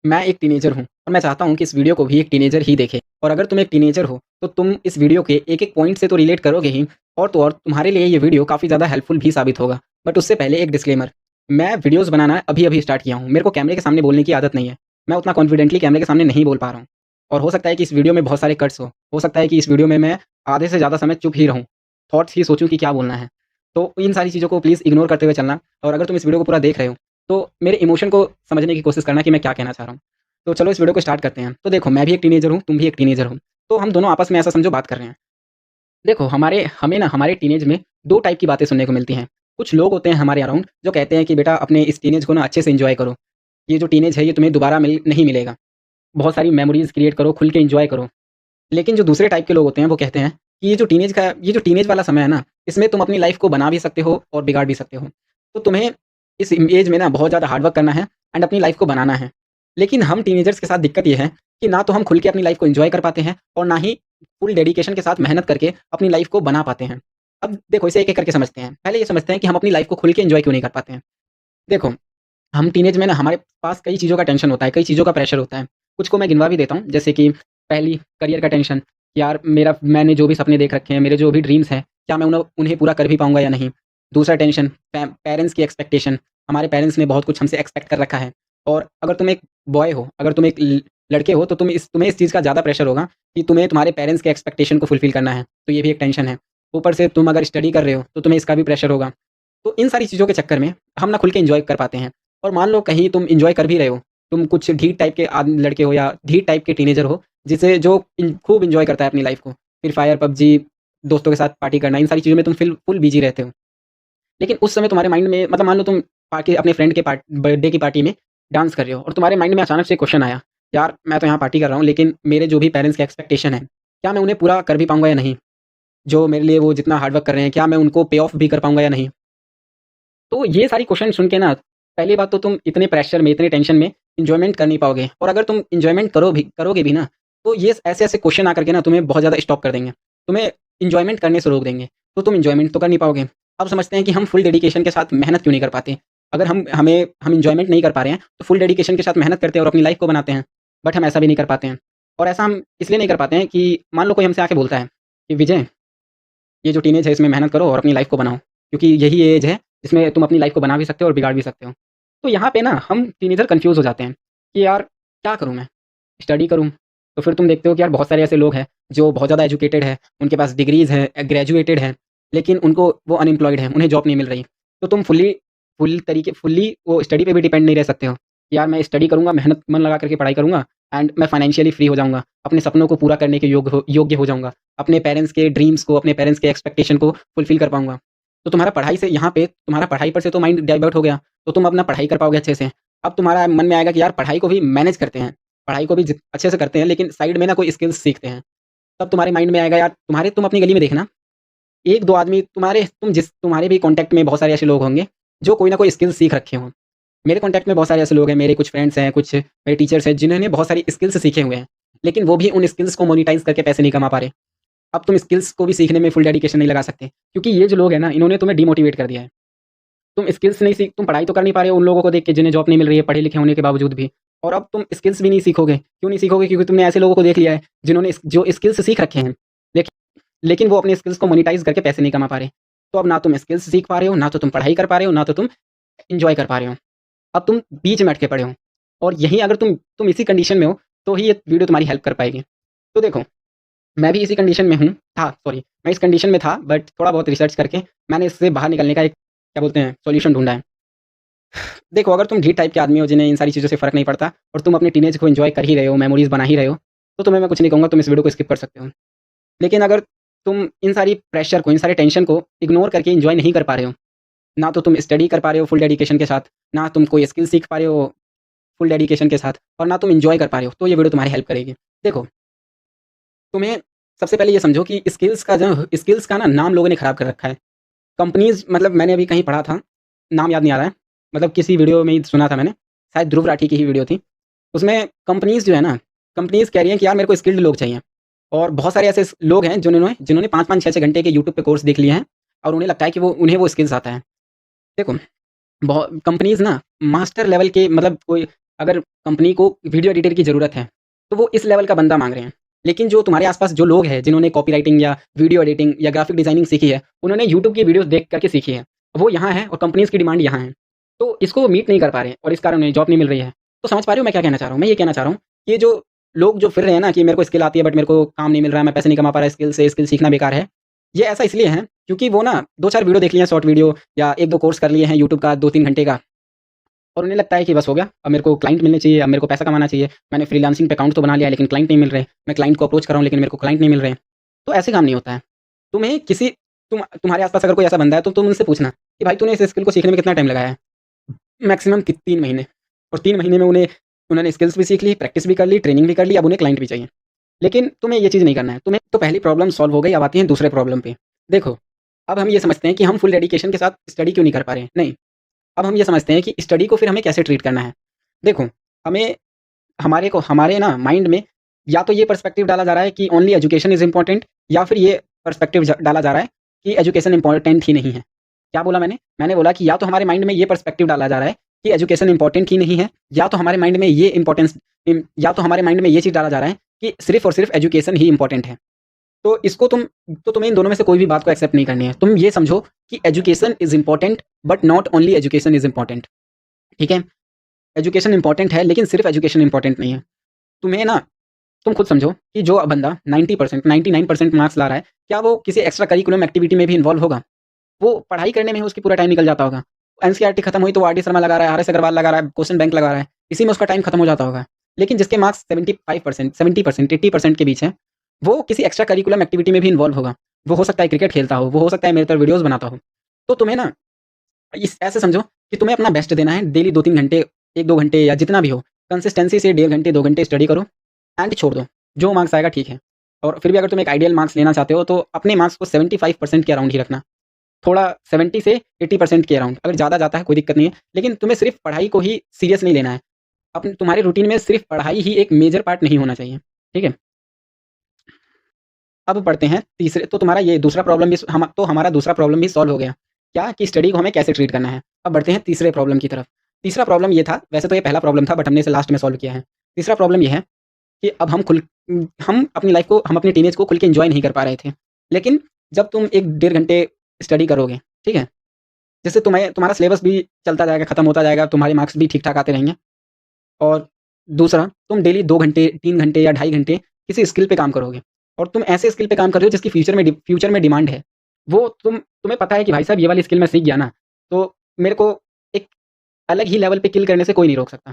मैं एक टीनेजर हूँ और मैं चाहता हूँ कि इस वीडियो को भी एक टीनेजर ही देखे। और अगर तुम एक टीनेजर हो, तो तुम इस वीडियो के एक-एक पॉइंट से तो रिलेट करोगे ही, और तो और तुम्हारे लिए ये वीडियो काफ़ी ज़्यादा हेल्पफुल भी साबित होगा। बट उससे पहले एक डिस्क्लेमर, मैं वीडियोज़ बनाना अभी-अभी स्टार्ट किया हूँ। मेरे को कैमरे के सामने बोलने की आदत नहीं है। मैं उतना कॉन्फिडेंटली कैमरे के सामने नहीं बोल पा रहा हूँ। और हो सकता है कि इस वीडियो में बहुत सारे कट्स हो सकता है कि इस वीडियो में मैं आधे से ज़्यादा समय चुप ही रहूँ, थॉट्स ही सोचूँ कि क्या बोलना है। तो इन सारी चीज़ों को प्लीज़ इग्नोर करते हुए चलना, और अगर तुम इस वीडियो को पूरा देख रहे हो, तो मेरे इमोशन को समझने की कोशिश करना कि मैं क्या कहना चाह रहा हूँ। तो चलो इस वीडियो को स्टार्ट करते हैं। तो देखो, मैं भी एक टीनेजर हूँ, तुम भी एक टीनेजर हो। तो हम दोनों आपस में ऐसा समझो बात कर रहे हैं। देखो, हमें ना हमारे टीनेज में 2 टाइप की बातें सुनने को मिलती हैं। कुछ लोग होते हैं हमारे अराउंड जो कहते हैं कि बेटा अपने इस टीनेज को ना अच्छे से एन्जॉय करो। ये जो टीनेज है ये तुम्हें दोबारा नहीं मिलेगा। बहुत सारी मेमोरीज़ क्रिएट करो, खुल के एन्जॉय करो। लेकिन जो दूसरे टाइप के लोग होते हैं वो कहते हैं कि ये जो टीनेज वाला समय है ना, इसमें तुम अपनी लाइफ़ को बना भी सकते हो और बिगाड़ भी सकते हो। तो तुम्हें इस एज में ना बहुत ज़्यादा हार्ड वर्क करना है एंड अपनी लाइफ़ को बनाना है। लेकिन हम टीनेजर्स के साथ दिक्कत ये है कि ना तो हम खुल के अपनी लाइफ़ को एन्जॉय कर पाते हैं और ना ही फुल डेडिकेशन के साथ मेहनत करके अपनी लाइफ़ को बना पाते हैं। अब देखो, इसे एक-एक करके समझते हैं। पहले ये समझते हैं कि हम अपनी लाइफ़ को खुल के एन्जॉय क्यों नहीं कर पाते हैं। देखो, हम टीनेज में ना हमारे पास कई चीज़ों का टेंशन होता है, कई चीज़ों का प्रेशर होता है। कुछ को मैं गिनवा भी देता हूँ, जैसे कि पहली करियर का टेंशन, यार मैंने जो भी सपने देख रखे हैं, मेरे जो भी ड्रीम्स हैं, क्या मैं उन्हें पूरा कर भी पाऊँगा या नहीं? दूसरा टेंशन पेरेंट्स की एक्सपेक्टेशन, हमारे पेरेंट्स ने बहुत कुछ हमसे एक्सपेक्ट कर रखा है। और अगर तुम एक बॉय हो, अगर तुम एक लड़के हो, तो तुम्हें इस चीज़ का ज़्यादा प्रेशर होगा कि तुम्हें तुम्हारे पेरेंट्स के एक्सपेक्टेशन को फुलफ़िल करना है, तो ये भी एक टेंशन है। ऊपर से तुम अगर स्टडी कर रहे हो, तो तुम्हें इसका भी प्रेशर होगा। तो इन सारी चीज़ों के चक्कर में हम ना खुल के एन्जॉय कर पाते हैं। और मान लो कहीं तुम एन्जॉय कर भी रहे हो, तुम कुछ ढीठ टाइप के लड़के हो या ढीठ टाइप के टीनेजर हो, जिसे जो खूब एन्जॉय करता है अपनी लाइफ़ को। फ्री फायर, पबजी, दोस्तों के साथ पार्टी करना, इन सारी चीज़ों में तुम फुल बिज़ी रहते हो। लेकिन उस समय तुम्हारे माइंड में, मतलब मान लो तुम पार्टी अपने फ्रेंड के बर्थडे की पार्टी में डांस कर रहे हो और तुम्हारे माइंड में अचानक से क्वेश्चन आया, यार मैं तो यहाँ पार्टी कर रहा हूँ, लेकिन मेरे जो भी पेरेंट्स के एक्सपेक्टेशन है, क्या मैं उन्हें पूरा कर भी पाऊँगा या नहीं? जो मेरे लिए वो जितना हार्ड वर्क कर रहे हैं, क्या मैं उनको पे ऑफ भी कर पाऊँगा या नहीं? तो ये सारी क्वेश्चन सुन के ना, पहली बात तो तुम इतने प्रेशर में, इतने टेंशन में एन्जॉयमेंट कर नहीं पाओगे, और अगर तुम एन्जॉयमेंट करोगे भी ना, तो ये ऐसे-ऐसे क्वेश्चन आकर के ना तुम्हें बहुत ज़्यादा स्टॉप कर देंगे। तुम्हें एन्जॉयमेंट करने से रोक देंगे, तो तुम एन्जॉयमेंट तो कर नहीं पाओगे। अब समझते हैं कि हम फुल डेडिकेशन के साथ मेहनत क्यों नहीं कर पाते? अगर हम एन्जॉयमेंट नहीं कर पा रहे हैं, तो फुल डेडिकेशन के साथ मेहनत करते हैं और अपनी लाइफ़ को बनाते हैं। बट हम ऐसा भी नहीं कर पाते हैं। और ऐसा हम इसलिए नहीं कर पाते हैं कि मान लो कोई हमसे आके बोलता है कि विजय, ये जो टीनेज है इसमें मेहनत करो और अपनी लाइफ़ को बनाओ, क्योंकि यही एज है जिसमें तुम अपनी लाइफ़ को बना भी सकते हो और बिगाड़ भी सकते हो। तो यहाँ पे ना हम टीनेजर कन्फ्यूज़ हो जाते हैं कि यार क्या करूँ मैं? स्टडी करूँ? तो फिर तुम देखते हो कि यार बहुत सारे ऐसे लोग हैं जो बहुत ज़्यादा एजुकेटेड हैं, उनके पास डिग्रीज़ हैं, ग्रेजुएटेड हैं, लेकिन उनको वो अनएम्प्लॉयड हैं, उन्हें जॉब नहीं मिल रही। तो तुम फुल्ली वो स्टडी पे भी डिपेंड नहीं रह सकते हो। कि यार मैं स्टडी करूँगा, मेहनत मन लगा करके पढ़ाई करूँगा एंड मैं फाइनेंशियली फ्री हो जाऊँगा, अपने सपनों को पूरा करने के योग्य हो जाऊँगा, अपने पेरेंट्स के ड्रीम्स को, अपने पेरेंट्स के एक्सपेक्टेशन को फुलफ़िल कर पाऊँगा। तो तुम्हारा पढ़ाई पर से तो माइंड डाइवर्ट हो गया, तो तुम अपना पढ़ाई कर पाओगे अच्छे से। अब तुम्हारा मन में आएगा कि यार पढ़ाई को भी मैनेज करते हैं, पढ़ाई को भी अच्छे से करते हैं, लेकिन साइड में ना कोई स्किल्स सीखते हैं। तब तुम्हारे माइंड में आएगा, यार तुम अपनी गली में देखना, 1-2 आदमी तुम्हारे भी कॉन्टैक्ट में बहुत सारे ऐसे लोग होंगे, जो कोई ना कोई स्किल सीख रखे हों। मेरे कॉन्टैक्ट में बहुत सारे ऐसे लोग हैं, मेरे कुछ फ्रेंड्स हैं, कुछ मेरे टीचर्स हैं, जिन्होंने बहुत सारी स्किल्स सीखे हुए हैं, लेकिन वो भी उन स्किल्स को मोनेटाइज़ करके पैसे नहीं कमा पा रहे। अब तुम स्किल्स को भी सीखने में फुल डेडिकेशन नहीं लगा सकते, क्योंकि ये जो लोग हैं ना, इन्होंने तुम्हें डिमोटिवेट कर दिया है। तुम पढ़ाई तो कर नहीं पा रहे हो उन लोगों को देख के जिन्हें जॉब नहीं मिल रही है, पढ़े-लिखे होने के बावजूद भी। और अब तुम स्किल्स भी नहीं सीखोगे। क्यों नहीं सीखोगे? क्योंकि तुमने ऐसे लोगों को देख लिया है, जिन्होंने जो स्किल्स सीख रखे हैं, लेकिन वो अपने स्किल्स को मोनेटाइज़ करके पैसे नहीं कमा पा रहे। तो अब ना तुम स्किल्स सीख पा रहे हो, ना तो तुम पढ़ाई कर पा रहे हो, ना तो तुम एन्जॉय कर पा रहे हो। अब तुम बीच में अटके पड़े हो, और यही अगर तुम इसी कंडीशन में हो, तो ही ये वीडियो तुम्हारी हेल्प कर पाएगी। तो देखो, मैं भी इसी कंडीशन में मैं इस कंडीशन में था, बट थोड़ा बहुत रिसर्च करके मैंने इससे बाहर निकलने का एक, क्या बोलते हैं, सॉल्यूशन ढूँढा है। देखो, अगर तुम ढीठ टाइप के आदमी हो जिन्हें इन सारी चीज़ों से फ़र्क नहीं पड़ता, और तुम अपने टीनेज को एन्जॉय कर ही रहे हो, मेमोरीज़ बना ही रहे हो, तो तुम्हें मैं कुछ नहीं कहूँगा, तुम इस वीडियो को स्किप कर सकते हो। लेकिन अगर तुम इन सारी प्रेशर को, इन सारे टेंशन को इग्नोर करके एन्जॉय नहीं कर पा रहे हो, ना तो तुम स्टडी कर पा रहे हो फुल डेडिकेशन के साथ, ना तुम कोई स्किल सीख पा रहे हो फुल डेडिकेशन के साथ, और ना तुम एन्जॉय कर पा रहे हो, तो ये वीडियो तुम्हारी हेल्प करेगी। देखो, तुम्हें सबसे पहले ये समझो कि स्किल्स का ना नाम लोगों ने खराब कर रखा है। कंपनीज़, मतलब मैंने अभी कहीं पढ़ा था, नाम याद नहीं आ रहा है, मतलब किसी वीडियो में ही सुना था मैंने, शायद ध्रुव राठी की ही वीडियो थी। उसमें कंपनीज़ जो है ना, कंपनीज़ कह रही हैं कि यार मेरे को स्किल्ड लोग चाहिए। और बहुत सारे ऐसे लोग हैं जिन्होंने 5-5, 6-6 घंटे के यूट्यूब पे कोर्स देख लिए हैं, और उन्हें लगता है कि उन्हें वो स्किल्स आता है। देखो, बहुत कंपनीज़ ना मास्टर लेवल के, मतलब कोई अगर कंपनी को वीडियो एडिटर की ज़रूरत है, तो वो इस लेवल का बंदा माँग रहे हैं। लेकिन जो तुम्हारे आस-पास जो लोग हैं, जिन्होंने कॉपीराइटिंग या वीडियो एडिटिंग या ग्राफ़िक डिज़ाइनिंग सीखी है, उन्होंने यूट्यूब की वीडियोज़ देख कर के सीखी है। वो यहाँ हैं और कंपनीज़ की डिमांड यहाँ है। तो इसको वो मीट नहीं कर पा रहे हैं और इस कारण उन्हें जॉब नहीं मिल रही है। तो समझ पा रहे हो मैं क्या कहना चाह रहा हूँ? मैं ये कहना चाह रहा हूँ, ये जो लोग जो फिर रहे हैं ना कि मेरे को स्किल आती है बट मेरे को काम नहीं मिल रहा है, मैं पैसे नहीं कमा पा रहा स्किल से, स्किल सीखना बेकार है। ये ऐसा इसलिए है क्योंकि वो ना 2-4 वीडियो देख लिए हैं, शॉर्ट वीडियो या 1-2 कोर्स कर लिए हैं यूट्यूब का 2-3 घंटे का, और उन्हें लगता है कि बस हो गया, अब मेरे को क्लाइंट मिलने चाहिए, अब मेरे को पैसा कमाना चाहिए। मैंने फ्रीलांसिंग पे अकाउंट तो बना लिया लेकिन क्लाइंट नहीं मिल रहे। मैं क्लाइंट को अप्रोच कर रहा हूँ लेकिन मेरे को क्लाइंट नहीं मिल रहे। तो ऐसे काम नहीं होता है। तुम्हें किसी तुम्हारे आस-पास अगर कोई ऐसा बंदा है तो तुम उनसे पूछना कि भाई तूने इस स्किल को सीखने में कितना टाइम लगाया है? मैक्सिमम कि 3 महीने, और 3 महीने में उन्होंने स्किल्स भी सीख ली, प्रैक्टिस भी कर ली, ट्रेनिंग भी कर ली, अब उन्हें क्लाइंट भी चाहिए। लेकिन तुम्हें ये चीज़ नहीं करना है। तुम्हें तो पहली प्रॉब्लम सॉल्व हो गई, अब आती है दूसरे प्रॉब्लम पे। देखो, अब हम ये समझते हैं कि हम फुल डेडिकेशन के साथ स्टडी क्यों नहीं कर पा रहे हैं? नहीं, अब हम ये समझते हैं कि स्टडी को फिर हमें कैसे ट्रीट करना है। देखो, हमें हमारे ना माइंड में या तो ये पर्सपेक्टिव डाला जा रहा है कि ओनली एजुकेशन इज़ इम्पोर्टेंट, या फिर ये पर्सपेक्टिव डाला जा रहा है कि एजुकेशन इम्पोर्टेंट ही नहीं है। क्या बोला मैंने? मैंने बोला कि या तो हमारे माइंड में ये पर्सपेक्टिव डाला जा रहा है कि एजुकेशन इम्पोर्टेंट ही नहीं है, या तो हमारे माइंड में या तो हमारे माइंड में ये चीज़ डाला जा रहा है कि सिर्फ़ और सिर्फ़ एजुकेशन ही इम्पोर्टेंट है। तो इसको तुम्हें इन दोनों में से कोई भी बात को एक्सेप्ट नहीं करनी है। तुम ये समझो कि education is important but not only education is important. ठीक है? एजुकेशन इम्पोर्टेंट है लेकिन सिर्फ़ एजुकेशन इम्पोर्टेंट नहीं है। तुम्हें ना तुम खुद समझो कि जो बंदा 90%, 99% मार्क्स ला रहा है, क्या वो किसी एक्स्ट्रा करिकुलम एक्टिविटी में भी इन्वॉल्व होगा? वो पढ़ाई करने में ही उसकी पूरा टाइम निकल जाता होगा। एनसीईआरटी खत्म हुई तो वो आरडी शर्मा लगा रहा है, आरएस अग्रवाल लगा रहा है, क्वेश्चन बैंक लगा रहा है। इसी में उसका टाइम खत्म हो जाता होगा। लेकिन जिसके मार्क्स 75%, 70%, 80% के बीच हैं, वो किसी एक्स्ट्रा करिकुलम एक्टिविटी में भी इन्वॉल्व होगा। वो हो सकता है क्रिकेट खेलता हो, वो हो सकता है मेरे तरह वीडियोज़ बनाता हो। तो तुम्हें ना इस ऐसे समझो कि तुम्हें अपना बेस्ट देना है, डेली 2-3 घंटे, 1-2 घंटे या जितना भी हो, कंसिस्टेंसी से 1.5 घंटे, 2 घंटे स्टडी करो एंड छोड़ दो। जो मार्क्स आएगा ठीक है। और फिर भी अगर तुम एक आइडियल मार्क्स लेना चाहते हो तो अपने मार्क्स को 75% के अराउंड ही रखना। थोड़ा 70 से 80% के अराउंड, अगर ज़्यादा जाता है कोई दिक्कत नहीं है। लेकिन तुम्हें सिर्फ़ पढ़ाई को ही सीरियस नहीं लेना है। तुम्हारे रूटीन में सिर्फ़ पढ़ाई ही एक मेजर पार्ट नहीं होना चाहिए। ठीक है? अब पढ़ते हैं तीसरे, तो तुम्हारा ये दूसरा प्रॉब्लम भी हमारा दूसरा प्रॉब्लम भी सॉल्व हो गया। क्या? कि स्टडी को हमें कैसे ट्रीट करना है। अब बढ़ते हैं तीसरे प्रॉब्लम की तरफ। तीसरा प्रॉब्लम ये था, वैसे तो ये पहला प्रॉब्लम था बट हमने इसे लास्ट में सॉल्व किया है। तीसरा प्रॉब्लम ये है कि अब हम अपनी लाइफ़ को, हम अपनी टीनेज को खुल के एन्जॉय नहीं कर पा रहे थे। लेकिन जब तुम 1 डेढ़ घंटे स्टडी करोगे, ठीक है? जिससे तुम्हारा सिलेबस भी चलता जाएगा, खत्म होता जाएगा, तुम्हारे मार्क्स भी ठीक-ठाक आते रहेंगे। और दूसरा, तुम डेली 2 घंटे, 3 घंटे या ढाई घंटे किसी स्किल पे काम करोगे, और तुम ऐसे स्किल पे काम कर रहे हो जिसकी फ्यूचर में डिमांड है। वो तुम्हें पता है कि भाई साहब ये वाली स्किल मैं सीख गया ना, तो मेरे को एक अलग ही लेवल पे किल करने से कोई नहीं रोक सकता।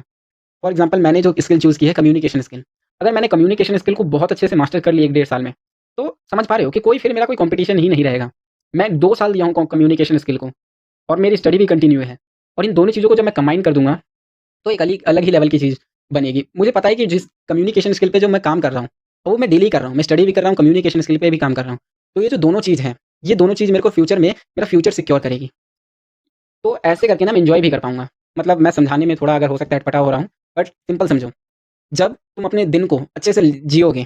फॉर एग्ज़ाम्पल मैंने जो स्किल चूज़ की है कम्युनिकेशन स्किल, अगर मैंने कम्युनिकेशन स्किल को बहुत अच्छे से मास्टर कर ली 1 डेढ़ साल में, तो समझ पा रहे हो कि फिर मेरा कोई कॉम्पिटिशन ही नहीं रहेगा। मैं 2 साल दिया हूँ कम्युनिकेशन स्किल को, और मेरी स्टडी भी कंटिन्यू है, और इन दोनों चीज़ों को जब मैं कंबाइन कर दूँगा, तो एक अलग ही लेवल की चीज़ बनेगी। मुझे पता है कि जिस कम्युनिकेशन स्किल पे जो मैं काम कर रहा हूँ, वो मैं डेली कर रहा हूँ। मैं स्टडी भी कर रहा हूँ, कम्युनिकेशन स्किल पे भी काम कर रहा हूँ। तो ये जो दोनों चीज़ हैं, ये दोनों चीज़ मेरे को फ्यूचर में मेरा फ्यूचर सिक्योर करेगी। तो ऐसे करके ना मैं एन्जॉय भी कर पाऊँगा। मतलब मैं समझाने में थोड़ा अगर हो सकता है अटपटा हो रहा हूँ, बट सिंपल समझो। जब तुम अपने दिन को अच्छे से जियोगे,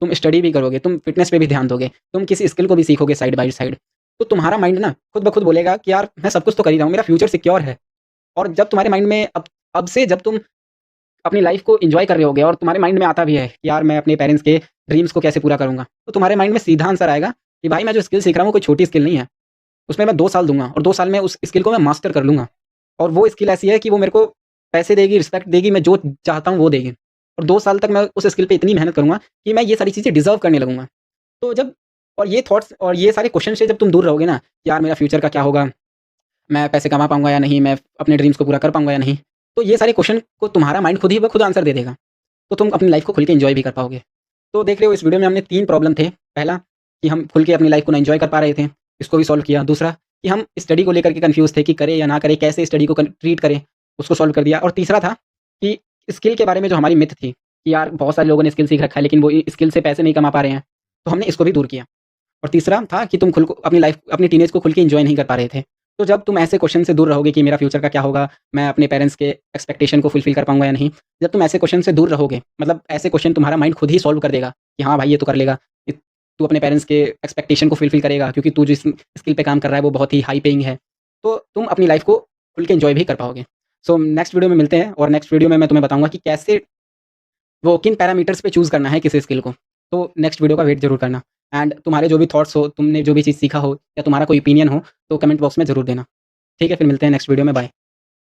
तुम स्टडी भी करोगे, तुम फ़िटनेस पे भी ध्यान दोगे, तुम किसी स्किल को भी सीखोगे साइड बाय साइड, तो तुम्हारा माइंड ना खुद ब खुद बोलेगा कि यार मैं सब कुछ तो कर ही रहा हूँ, मेरा फ्यूचर सिक्योर है। और जब तुम्हारे माइंड में अब से जब तुम अपनी लाइफ़ को एन्जॉय कर रहे होगे और तुम्हारे माइंड में आता भी है कि यार मैं अपने पेरेंट्स के ड्रीम्स को कैसे पूरा करूँगा, तो तुम्हारे माइंड में सीधा आंसर आएगा कि भाई मैं जो स्किल सीख रहा हूँ वो कोई छोटी स्किल नहीं है। उसमें मैं 2 साल दूँगा और 2 साल में उस स्किल को मैं मास्टर कर लूँगा। और वो स्किल ऐसी है कि वो मेरे को पैसे देगी, रिस्पेक्ट देगी, मैं जो चाहता हूँ वो देगी। और 2 साल तक मैं उस स्किल पे इतनी मेहनत करूँगा कि मैं ये सारी चीज़ें डिज़र्व करने लगूँगा। तो जब और ये थॉट्स और ये सारे क्वेश्चन से जब तुम दूर रहोगे ना, यार मेरा फ्यूचर का क्या होगा? मैं पैसे कमा पाऊँगा या नहीं? मैं अपने ड्रीम्स को पूरा कर पाऊँगा या नहीं? तो ये सारे क्वेश्चन को तुम्हारा माइंड खुद ही ब खुद आंसर दे देगा। तो तुम अपनी लाइफ़ को खुल के एन्जॉय भी कर पाओगे। तो देख रहे हो इस वीडियो में हमने 3 प्रॉब्लम थे। पहला कि हम खुल के अपनी लाइफ़ को ना एन्जॉय कर पा रहे थे, इसको भी सॉल्व किया। दूसरा कि हम स्टडी को लेकर के कन्फ्यूज़ थे कि करें या ना करें, कैसे स्टडी को ट्रीट करें, उसको सॉल्व कर दिया। और तीसरा था कि स्किल के बारे में जो हमारी मिथ थी कि यार बहुत सारे लोगों ने स्किल सीख रखा है लेकिन वो स्किल से पैसे नहीं कमा पा रहे हैं, तो हमने इसको भी दूर किया। और तीसरा था कि तुम खुल को अपनी टीनेज को खुल के एन्जॉय नहीं कर पा रहे थे। तो जब तुम ऐसे क्वेश्चन से दूर रहोगे कि मेरा फ्यूचर का क्या होगा? मैं अपने पेरेंट्स के एक्सपेक्टेशन को फुलफ़िल कर पाऊँगा या नहीं? जब तुम ऐसे क्वेश्चन से दूर रहोगे, मतलब ऐसे क्वेश्चन तुम्हारा माइंड खुद ही सॉल्व कर देगा कि हाँ भाई ये तो कर लेगा। तू अपने पेरेंट्स के एक्सपेक्टेशन को फुलफ़िल करेगा क्योंकि तू जिस स्किल पे काम कर रहा है वो बहुत ही हाई पेइंग है। तो तुम अपनी लाइफ़ को खुल के एन्जॉय भी कर पाओगे। सो नेक्स्ट वीडियो में मिलते हैं और नेक्स्ट वीडियो में मैं तुम्हें बताऊँगा कि कैसे वो किन पैरामीटर्स पे चूज़ करना है किसी स्किल को। तो नेक्स्ट वीडियो का वेट ज़रूर करना एंड तुम्हारे जो भी थॉट्स हो, तुमने जो भी चीज़ सीखा हो या तुम्हारा कोई ओपिनियन हो, तो कमेंट बॉक्स में ज़रूर देना। ठीक है, फिर मिलते हैं नेक्स्ट वीडियो में, बाय।